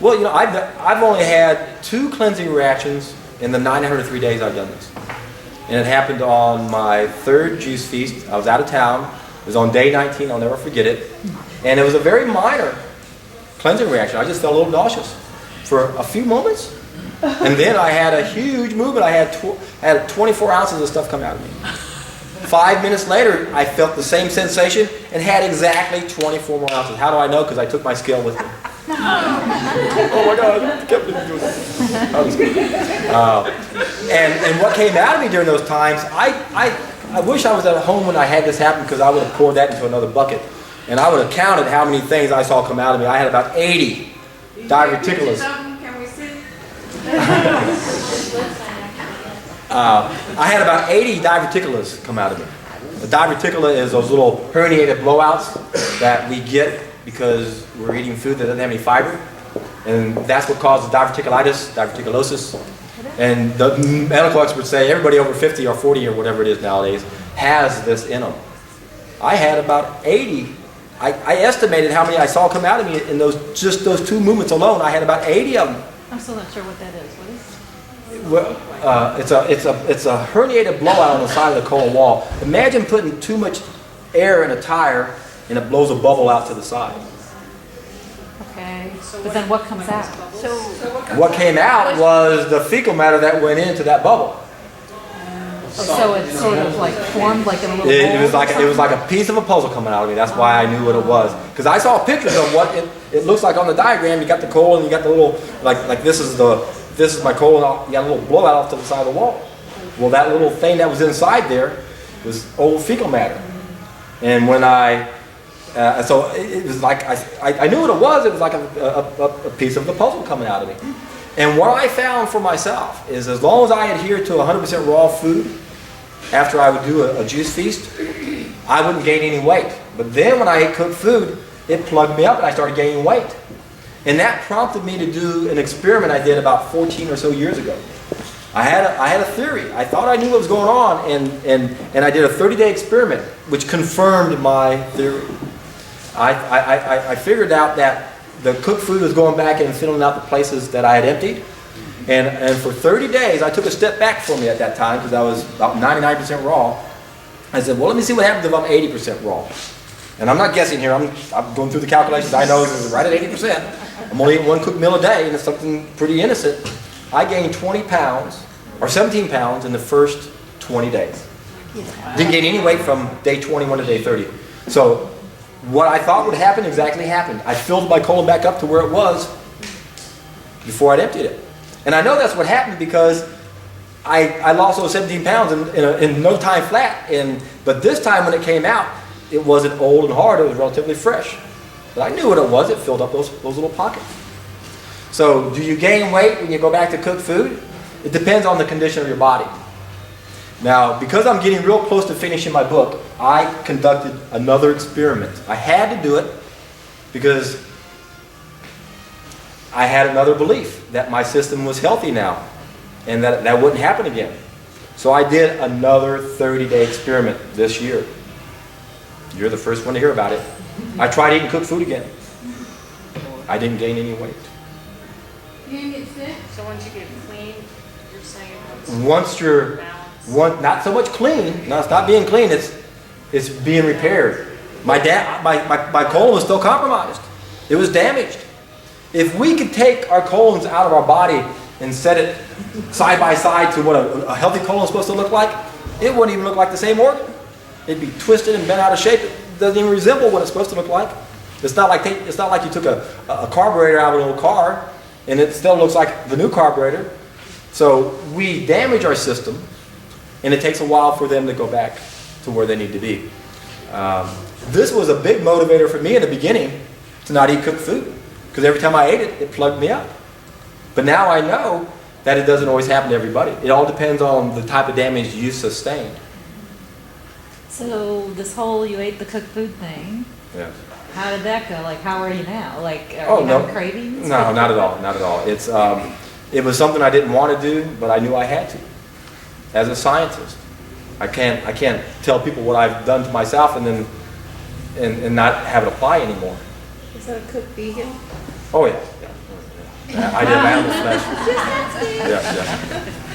Well, you know, I've only had 2 cleansing reactions in the 903 days I've done this. And it happened on my 3rd juice feast. I was out of town. It was on day 19. I'll never forget it. And it was a very minor cleansing reaction. I just felt a little nauseous for a few moments. And then I had a huge movement. I had 24 ounces of stuff come out of me. 5 minutes later, I felt the same sensation and had exactly 24 more ounces. How do I know? Because I took my scale with me. Oh my God, I kept doing that. And what came out of me during those times, I wish I was at home when I had this happen, because I would have poured that into another bucket. And I would have counted how many things I saw come out of me. I had about 80 diverticulas. Can we see? I had about 80 diverticulas come out of me. A diverticula is those little herniated blowouts that we get because we're eating food that doesn't have any fiber. And that's what causes diverticulitis diverticulosis. And the medical experts say everybody over 50 or 40 or whatever it is nowadays has this in them. I had about 80. I estimated how many I saw come out of me in just those 2 movements alone. I had about 80 of them. I'm still not sure what that is. What is it? Well, it's a herniated blowout on the side of the colon wall. Imagine putting too much air in a tire and it blows a bubble out to the side. Okay, but then what comes out? What came out was the fecal matter that went into that bubble. So it's sort of like formed like in a little bowl? It was like a piece of a puzzle coming out of me. That's why I knew what it was. Because I saw pictures of what it looks like on the diagram. You got the colon, you got the little, like this is my colon, you got a little blowout off to the side of the wall. Well, that little thing that was inside there was old fecal matter. And when so it was like, I knew what it was. It was like a piece of the puzzle coming out of me. And what I found for myself is, as long as I adhered to 100% raw food after I would do a juice feast, I wouldn't gain any weight. But then when I ate cooked food, it plugged me up and I started gaining weight. And that prompted me to do an experiment I did about 14 or so years ago. I had a theory. I thought I knew what was going on, and I did a 30-day experiment which confirmed my theory. I figured out that the cooked food was going back and filling out the places that I had emptied. And for 30 days, I took a step back for me at that time, because I was about 99% raw. I said, well, let me see what happens if I'm 80% raw. And I'm not guessing here. I'm going through the calculations. I know this is right at 80%. I'm only eating 1 cooked meal a day, and it's something pretty innocent. I gained 20 pounds, or 17 pounds, in the first 20 days. Didn't gain any weight from day 21 to day 30. So what I thought would happen exactly happened. I filled my colon back up to where it was before I'd emptied it. And I know that's what happened because I lost those 17 pounds in no time flat. But this time when it came out, it wasn't old and hard. It was relatively fresh. But I knew what it was. It filled up those little pockets. So do you gain weight when you go back to cooked food? It depends on the condition of your body. Now, because I'm getting real close to finishing my book, I conducted another experiment. I had to do it because I had another belief that my system was healthy now and that wouldn't happen again. So I did another 30-day experiment this year. You're the first one to hear about it. I tried eating cooked food again. I didn't gain any weight. You didn't get sick? So once you get clean, you're saying Once you're not so much clean. No, it's not being clean. It's being repaired. My colon was still compromised. It was damaged. If we could take our colons out of our body and set it side by side to what a healthy colon is supposed to look like, it wouldn't even look like the same organ. It'd be twisted and bent out of shape. It doesn't even resemble what it's supposed to look like. It's not like you took a carburetor out of an old car and it still looks like the new carburetor. So we damage our system, and it takes a while for them to go back to where they need to be. This was a big motivator for me in the beginning to not eat cooked food, because every time I ate it, it plugged me up. But now I know that it doesn't always happen to everybody. It all depends on the type of damage you sustained. So this whole you ate the cooked food thing, Yeah. how did that go? Like, how are you now? Like, are you having cravings? No, not at all. Not at all. It was something I didn't want to do, but I knew I had to. As a scientist, I can't tell people what I've done to myself and then and not have it apply anymore. Is that a cooked vegan? Oh yeah. I did have animal flesh. Yes, yes.